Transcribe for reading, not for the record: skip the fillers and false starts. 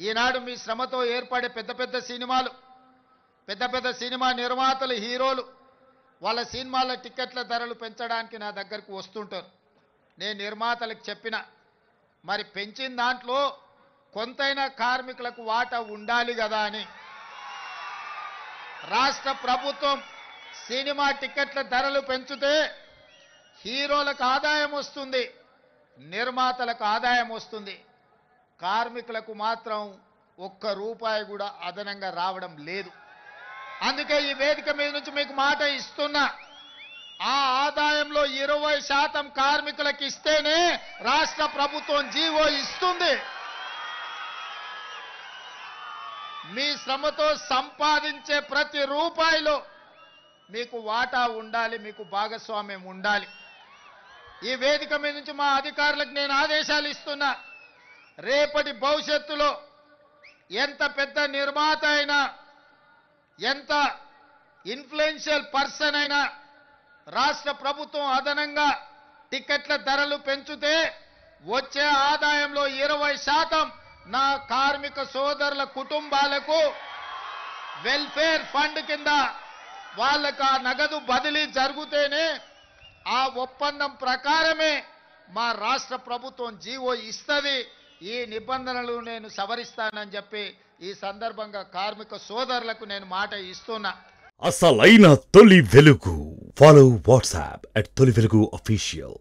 ఈనాడు మీ శ్రమతో ఏర్పడే పెద్ద పెద్ద సినిమా నిర్మాతలు హీరోలు వాళ్ళ సినిమాల టికెట్ల ధరలు పెంచడానికి నా దగ్గరకు వస్తుంటారు. నేను నిర్మాతలకు చెప్పిన మరి పెంచిన దాంట్లో కొంతైనా కార్మికులకు వాటా ఉండాలి కదా అని. రాష్ట్ర ప్రభుత్వం సినిమా టికెట్ల ధరలు పెంచితే హీరోలకు ఆదాయం వస్తుంది, నిర్మాతలకు ఆదాయం వస్తుంది, కార్మికులకు మాత్రం ఒక్క రూపాయి కూడా అదనంగా రావడం లేదు. అందుకే ఈ వేదిక మీద నుంచి మీకు మాట ఇస్తున్నా, ఆ ఆదాయంలో 20% కార్మికులకు ఇస్తేనే రాష్ట్ర ప్రభుత్వం జీవో ఇస్తుంది. మీ శ్రమతో సంపాదించే ప్రతి రూపాయిలో మీకు వాటా ఉండాలి, మీకు భాగస్వామ్యం ఉండాలి. ఈ వేదిక మీద నుంచి మా అధికారులకు నేను ఆదేశాలు ఇస్తున్నా, రేపటి భవిష్యత్తులో ఎంత పెద్ద నిర్మాత అయినా, ఎంత ఇన్ఫ్లుయెన్షియల్ పర్సన్ అయినా రాష్ట్ర ప్రభుత్వం అదనంగా టికెట్ల ధరలు పెంచితే వచ్చే ఆదాయంలో 20% నా కార్మిక సోదరుల కుటుంబాలకు వెల్ఫేర్ ఫండ్ కింద వాళ్ళకు ఆ నగదు బదిలీ జరిగితేనే ఆ ఒప్పందం ప్రకారమే మా రాష్ట్ర ప్రభుత్వం జీవో ఇస్తుంది. ఈ నిబంధనలు నేను సవరిస్తానని చెప్పి ఈ సందర్భంగా కార్మిక సోదరులకు నేను మాట ఇస్తున్నా. అసలైన తొలి వెలుగు. ఫాలో వాట్సాప్ @తొలి వెలుగు official.